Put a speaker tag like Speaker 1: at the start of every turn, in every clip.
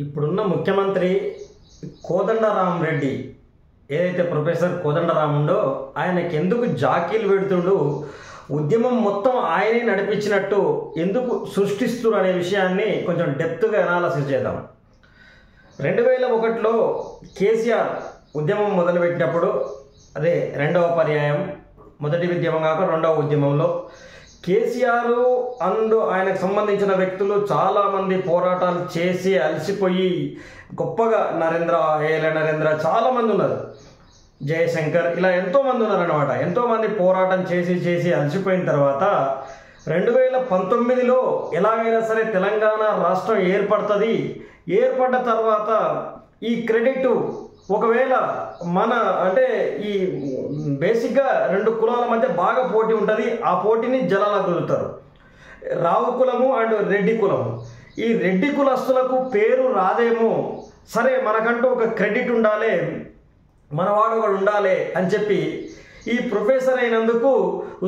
Speaker 1: ఇప్పుడున్న ముఖ్యమంత్రి కోదండరామరెడ్డి ఏదైతే ప్రొఫెసర్ కోదండరామ్ ఉండో ఆయనకి ఎందుకు జాకీలు పెడుతుండు, ఉద్యమం మొత్తం ఆయనే నడిపించినట్టు ఎందుకు సృష్టిస్తున్నారు అనే విషయాన్ని కొంచెం డెప్త్గా అనాలసిస్ చేద్దాం. 2001లో కేసీఆర్ ఉద్యమం మొదలుపెట్టినప్పుడు, అదే రెండవ పర్యాయం, మొదటి ఉద్యమం కాక రెండవ ఉద్యమంలో కేసీఆర్ అండ్ ఆయనకు సంబంధించిన వ్యక్తులు చాలామంది పోరాటాలు చేసి అలసిపోయి గొప్పగా నరేంద్ర చాలామంది ఉన్నారు, జయశంకర్, ఇలా ఎంతోమంది ఉన్నారన్నమాట. ఎంతోమంది పోరాటం చేసి అలసిపోయిన తర్వాత 2019లో ఎలాగైనా సరే తెలంగాణ రాష్ట్రం ఏర్పడుతుంది. ఏర్పడ్డ తర్వాత ఈ క్రెడిట్ ఒకవేళ మన అంటే ఈ బేసిక్గా రెండు కులాల మధ్య బాగా పోటీ ఉంటుంది. ఆ పోటీని జనాలు కుదురుతారు. రావు కులము అండ్ రెడ్డి కులము. ఈ రెడ్డి కులస్తులకు పేరు రాదేమో, సరే మనకంటూ ఒక క్రెడిట్ ఉండాలి, మనవాడు ఒకడు ఉండాలి అని చెప్పి ఈ ప్రొఫెసర్ అయినందుకు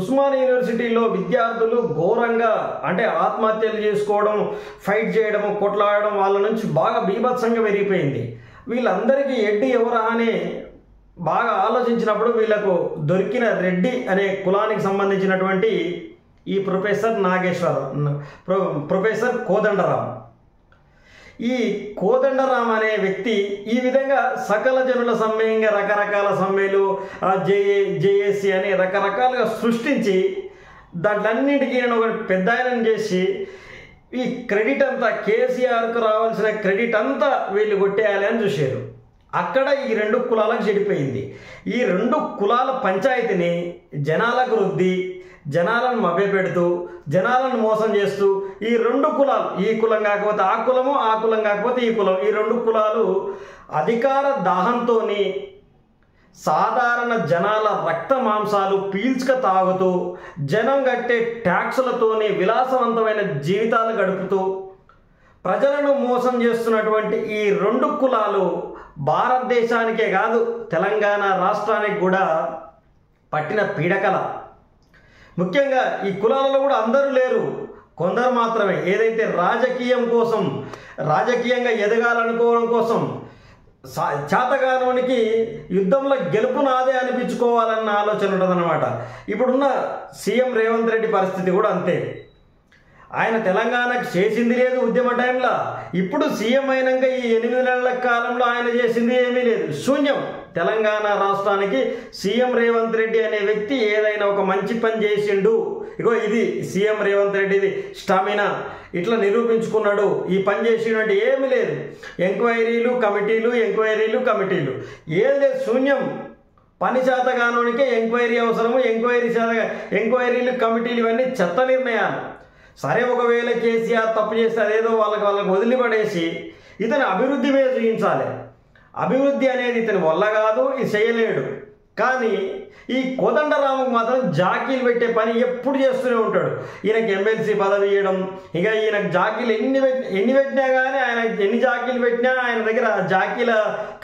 Speaker 1: ఉస్మానియా యూనివర్సిటీలో విద్యార్థులు ఘోరంగా అంటే ఆత్మహత్యలు చేసుకోవడం, ఫైట్ చేయడం, కొట్లాడడం వాళ్ళ నుంచి బాగా బీభత్సంగా పెరిగిపోయింది. వీళ్ళందరికీ ఎడ్డి ఎవరా అని బాగా ఆలోచించినప్పుడు వీళ్ళకు దొరికిన రెడ్డి అనే కులానికి సంబంధించినటువంటి ఈ ప్రొఫెసర్ కోదండరామ్. ఈ కోదండరామ్ అనే వ్యక్తి ఈ విధంగా సకల జనుల సమ్మెయంగా రకరకాల సమ్మెలు, జేఏసీ అని రకరకాలుగా సృష్టించి దాంట్లన్నింటికీ నేను ఒక పెద్ద ఆయనను చేసి ఈ క్రెడిట్ అంతా కేసీఆర్కు రావాల్సిన క్రెడిట్ అంతా వీళ్ళు కొట్టేయాలి అని చూశారు. అక్కడ ఈ రెండు కులాలకు చెడిపోయింది. ఈ రెండు కులాల పంచాయతీని జనాలకు రుద్ది, జనాలను మభ్యపెడుతూ, జనాలను మోసం చేస్తూ ఈ రెండు కులాలు, ఈ కులం కాకపోతే ఆ కులము, ఆ కులం కాకపోతే ఈ కులం, ఈ రెండు కులాలు అధికార దాహంతో సాధారణ జనాల రక్త మాంసాలు పీల్చుక తాగుతూ, జనం కట్టే ట్యాక్సులతోని విలాసవంతమైన జీవితాలు గడుపుతూ ప్రజలను మోసం చేస్తున్నటువంటి ఈ రెండు కులాలు భారతదేశానికే కాదు తెలంగాణ రాష్ట్రానికి కూడా పట్టిన పీడకల. ముఖ్యంగా ఈ కులాలలో కూడా అందరూ లేరు, కొందరు మాత్రమే. ఏదైతే రాజకీయంగా ఎదగాలనుకోవడం కోసం చేతగానోనికి యుద్ధంలో గెలుపు నాదే అనిపించుకోవాలన్న ఆలోచన ఉంటుందన్నమాట. ఇప్పుడున్న సీఎం రేవంత్ రెడ్డి పరిస్థితి కూడా అంతే. ఆయన తెలంగాణకు చేసింది లేదు ఉద్యమ టైంలో. ఇప్పుడు సీఎం అయినాక ఈ 8 నెలల కాలంలో ఆయన చేసింది ఏమీ లేదు, శూన్యం. తెలంగాణ రాష్ట్రానికి సీఎం రేవంత్ రెడ్డి అనే వ్యక్తి ఏదైనా ఒక మంచి పని చేసిండు, ఇగో ఇది సీఎం రేవంత్ రెడ్డిది స్టామినా, ఇట్లా నిరూపించుకున్నాడు, ఈ పని చేసినట్టు ఏమీ లేదు. ఎంక్వైరీలు కమిటీలు ఏది లేదు, శూన్యం. పని చేతగానోనికే ఎంక్వైరీ అవసరము, ఎంక్వైరీలు కమిటీలు ఇవన్నీ చెత్త నిర్ణయాలు. సరే ఒకవేళ కేసీఆర్ తప్పు చేస్తే అదేదో వాళ్ళకి వదిలిపడేసి ఇతను అభివృద్ధి మీద చూపించాలి. అభివృద్ధి అనేది ఇతని వల్ల కాదు, ఇది చేయలేడు. కానీ ఈ కోదండరాముకు మాత్రం జాకీలు పెట్టే పని ఎప్పుడు చేస్తూనే ఉంటాడు. ఈయనకి ఎమ్మెల్సీ పదవి ఇవ్వడం, ఇక ఈయనకు జాకీలు ఎన్ని పెట్టినా కానీ ఆయన ఎన్ని జాకీలు పెట్టినా ఆయన దగ్గర జాకీల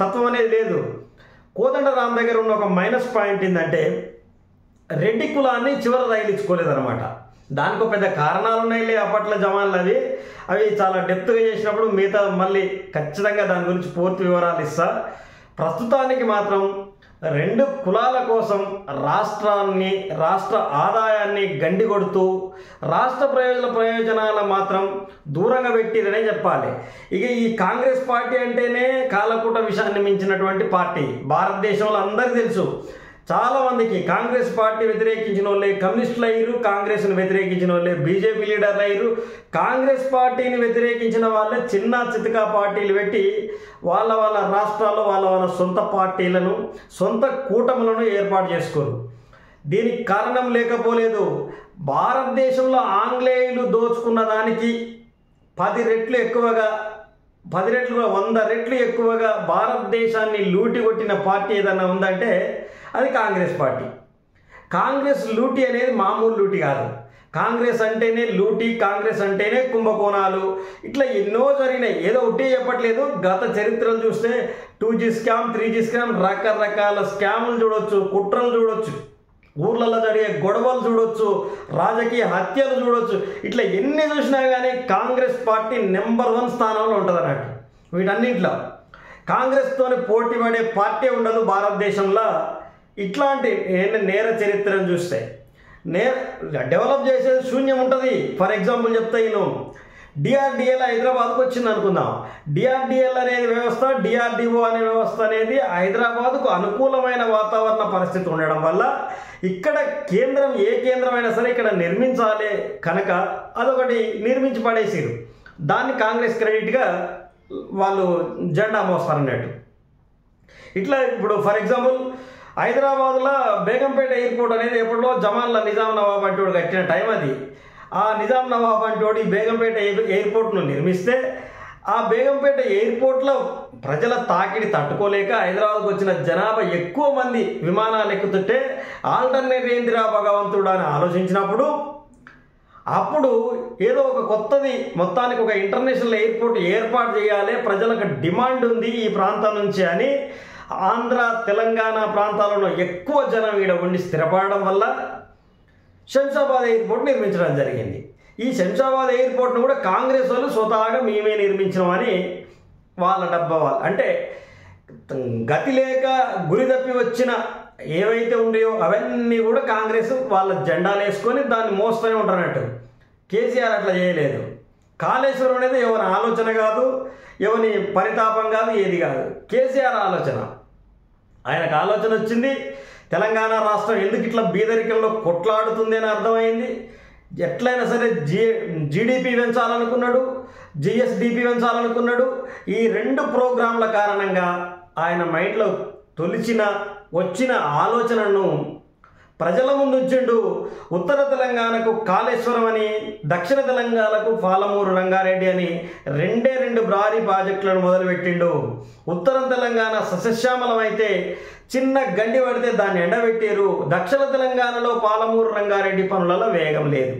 Speaker 1: తత్వం అనేది లేదు. కోదండరామ్ దగ్గర ఉన్న ఒక మైనస్ పాయింట్ ఏంటంటే రెడ్డి కులాన్ని చివర రైలించుకోలేదన్నమాట. దానికి పెద్ద కారణాలు ఉన్నాయిలే, అప్పట్లో జమాన్లు అవి చాలా డెప్త్గా చేసినప్పుడు మిగతా మళ్ళీ ఖచ్చితంగా దాని గురించి పూర్తి వివరాలు ఇస్తా. ప్రస్తుతానికి మాత్రం రెండు కులాల కోసం రాష్ట్ర ఆదాయాన్ని గండి కొడుతూ రాష్ట్ర ప్రయోజనాల మాత్రం దూరంగా పెట్టిరనే చెప్పాలి. ఇక ఈ కాంగ్రెస్ పార్టీ అంటేనే కాలకూట విషయాన్ని మించినటువంటి పార్టీ. భారతదేశంలో అందరికీ తెలుసు. చాలామందికి కాంగ్రెస్ పార్టీ వ్యతిరేకించిన వాళ్ళే కమ్యూనిస్టులు అయ్యారు, కాంగ్రెస్ను వ్యతిరేకించిన వాళ్ళే బీజేపీ లీడర్లు అయ్యారు. కాంగ్రెస్ పార్టీని వ్యతిరేకించిన వాళ్ళే చిన్న చితకా పార్టీలు పెట్టి వాళ్ళ రాష్ట్రాల్లో వాళ్ళ సొంత పార్టీలను, సొంత కూటములను ఏర్పాటు చేసుకోరు. దీనికి కారణం లేకపోలేదు. భారతదేశంలో ఆంగ్లేయులు దోచుకున్న దానికి 10 రెట్లు ఎక్కువగా, 100 రెట్లు ఎక్కువగా భారతదేశాన్ని లూటి కొట్టిన పార్టీ ఏదన్నా ఉందంటే అది కాంగ్రెస్ పార్టీ. కాంగ్రెస్ లూటీ అనేది మామూలు లూటీ కాదు. కాంగ్రెస్ అంటేనే లూటీ, కాంగ్రెస్ అంటేనే కుంభకోణాలు, ఇట్లా ఎన్నో జరిగినాయి. ఏదో ఒకటే చెప్పట్లేదు. గత చరిత్రలు చూస్తే 2G స్కామ్, 3G స్కామ్, రకరకాల స్కాములు చూడొచ్చు, కుట్రలు చూడొచ్చు, ఊర్లలో జరిగే గొడవలు చూడొచ్చు, రాజకీయ హత్యలు చూడొచ్చు. ఇట్లా ఎన్ని చూసినా కానీ కాంగ్రెస్ పార్టీ నెంబర్ 1 స్థానంలో ఉంటుంది అన్నట్టు. వీటన్నింటిలో కాంగ్రెస్తోని పోటీ పడే పార్టీ ఉండదు భారతదేశంలో. ఇట్లాంటి నేర చరిత్రను చూస్తే డెవలప్ చేసేది శూన్యం ఉంటుంది. ఫర్ ఎగ్జాంపుల్ చెప్తా, నేను డిఆర్డిఎల్ హైదరాబాద్కు వచ్చింది అనుకుందాం. డిఆర్డిఎల్ అనేది వ్యవస్థ, డిఆర్డిఓ అనే వ్యవస్థ అనేది హైదరాబాద్కు అనుకూలమైన వాతావరణ పరిస్థితి ఉండడం వల్ల ఇక్కడ కేంద్రం ఏ కేంద్రమైనా సరే ఇక్కడ నిర్మించాలి కనుక అదొకటి నిర్మించి పడేసారు. దాన్ని కాంగ్రెస్ క్రెడిట్గా వాళ్ళు జెండా మోస్తారన్నట్టు. ఇట్లా ఇప్పుడు ఫర్ ఎగ్జాంపుల్ హైదరాబాద్లో బేగంపేట ఎయిర్పోర్ట్ అనేది ఎప్పుడో జమాన్లో నిజాం నవాబ్ అంటోడు కట్టిన టైం అది. ఆ నిజాం నవాబ్ అంటోడు ఈ బేగంపేట ఎయిర్పోర్ట్ను నిర్మిస్తే ఆ బేగంపేట ఎయిర్పోర్ట్లో ప్రజల తాకిడి తట్టుకోలేక హైదరాబాద్కు వచ్చిన జనాభా ఎక్కువ మంది విమానాలు ఎక్కుతుంటే ఆల్టర్నేట్ ఏందిరా భగవంతుడు అని ఆలోచించినప్పుడు అప్పుడు ఏదో ఒక కొత్తది మొత్తానికి ఒక ఇంటర్నేషనల్ ఎయిర్పోర్ట్ ఏర్పాటు చేయాలి, ప్రజలకు డిమాండ్ ఉంది ఈ ప్రాంతం నుంచి అని ఆంధ్ర తెలంగాణ ప్రాంతాలలో ఎక్కువ జనం ఈడ ఉండి స్థిరపడడం వల్ల శంషాబాద్ ఎయిర్పోర్ట్ నిర్మించడం జరిగింది. ఈ శంషాబాద్ ఎయిర్పోర్ట్ను కూడా కాంగ్రెస్ వాళ్ళు స్వతహాగా మేమే నిర్మించినామని వాళ్ళ డబ్బా వాళ్ళు అంటే గతి లేక గురి తప్పి వచ్చిన ఏవైతే ఉన్నాయో అవన్నీ కూడా కాంగ్రెస్ వాళ్ళ జెండాలు వేసుకొని దాన్ని మోస్తూనే ఉంటారన్నట్టు. కేసీఆర్ అట్లా చేయలేదు. కాళేశ్వరం అనేది ఎవరి ఆలోచన కాదు, ఎవరి పరితాపం కాదు, ఏది కాదు, కేసీఆర్ ఆలోచన. ఆయనకు ఆలోచన వచ్చింది. తెలంగాణ రాష్ట్రం ఎందుకు ఇట్లా బీదరికంలో కొట్లాడుతుంది అని అర్థమైంది. ఎట్లయినా సరే జీడిపి పెంచాలనుకున్నాడు, జిఎస్డిపి పెంచాలనుకున్నాడు. ఈ రెండు ప్రోగ్రాంల కారణంగా ఆయన మైండ్లో వచ్చిన ఆలోచనను ప్రజల ముందు ఉంచిండు. ఉత్తర తెలంగాణకు కాళేశ్వరం అని, దక్షిణ తెలంగాణకు పాలమూరు రంగారెడ్డి అని రెండు భారీ ప్రాజెక్టులను మొదలుపెట్టిండు. ఉత్తర తెలంగాణ సస్యశ్యామలం అయితే చిన్న గండి పడితే దాన్ని ఎండబెట్టారు. దక్షిణ తెలంగాణలో పాలమూరు రంగారెడ్డి పనులలో వేగం లేదు.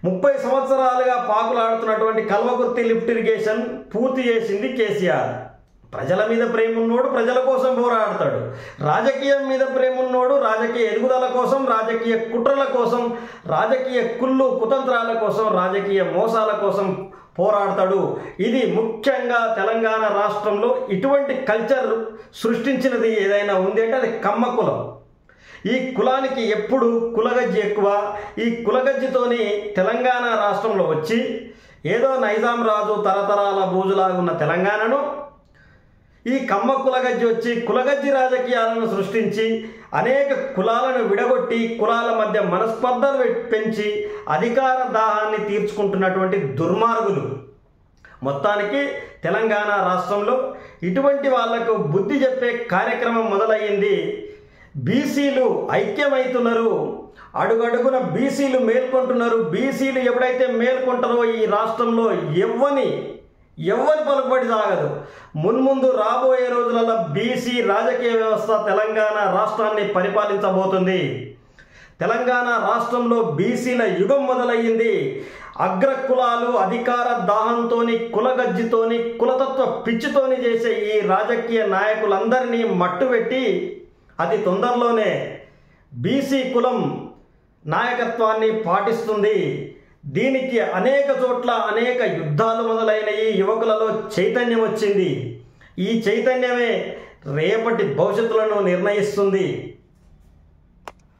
Speaker 1: 30 సంవత్సరాలుగా పాకులాడుతున్నటువంటి కల్వకుర్తి లిఫ్ట్ ఇరిగేషన్ పూర్తి చేసింది కేసీఆర్. ప్రజల మీద ప్రేమ ఉన్నోడు ప్రజల కోసం పోరాడతాడు. రాజకీయం మీద ప్రేమ ఉన్నోడు రాజకీయ ఎదుగుదల కోసం, రాజకీయ కుట్రల కోసం, రాజకీయ కుతంత్రాల కోసం, రాజకీయ మోసాల కోసం పోరాడతాడు. ఇది ముఖ్యంగా తెలంగాణ రాష్ట్రంలో ఇటువంటి కల్చర్ సృష్టించినది ఏదైనా ఉంది అంటే అది కమ్మ కులం. ఈ కులానికి ఎప్పుడు కులగజ్జి ఎక్కువ. ఈ కులగజ్జితోని తెలంగాణ రాష్ట్రంలో వచ్చి ఏదో నైజాం రాజు తరతరాల బూజులాగా ఉన్న తెలంగాణను ఈ కమ్మ కులగజ్జి వచ్చి కులగజ్జి రాజకీయాలను సృష్టించి అనేక కులాలను విడగొట్టి కులాల మధ్య మనస్పర్ధలు పెంచి అధికార దాహాన్ని తీర్చుకుంటున్నటువంటి దుర్మార్గులు. మొత్తానికి తెలంగాణ రాష్ట్రంలో ఇటువంటి వాళ్లకు బుద్ధి చెప్పే కార్యక్రమం మొదలయ్యింది. బీసీలు ఐక్యమవుతున్నారు, అడుగడుగున బీసీలు మేల్కొంటున్నారు. బీసీలు ఎప్పుడైతే మేల్కొంటారో ఈ రాష్ట్రంలో ఎవరి పలుకుబడి సాగదు. మున్ముందు రాబోయే రోజులలో బీసీ రాజకీయ వ్యవస్థ తెలంగాణ రాష్ట్రాన్ని పరిపాలించబోతుంది. తెలంగాణ రాష్ట్రంలో బీసీల యుగం మొదలయ్యింది. అగ్ర కులాలు అధికార దాహంతోని, కులగజ్జితోని, కులతత్వ పిచ్చితోని చేసే ఈ రాజకీయ నాయకులందరినీ మట్టుపెట్టి అతి తొందరలోనే బీసీ కులం నాయకత్వాన్ని పాటిస్తుంది. దీనికి అనేక చోట్ల అనేక యుద్ధాలు మొదలైనవి. యువకులలో చైతన్యం వచ్చింది. ఈ చైతన్యమే రేపటి భవిష్యత్తులను నిర్ణయిస్తుంది.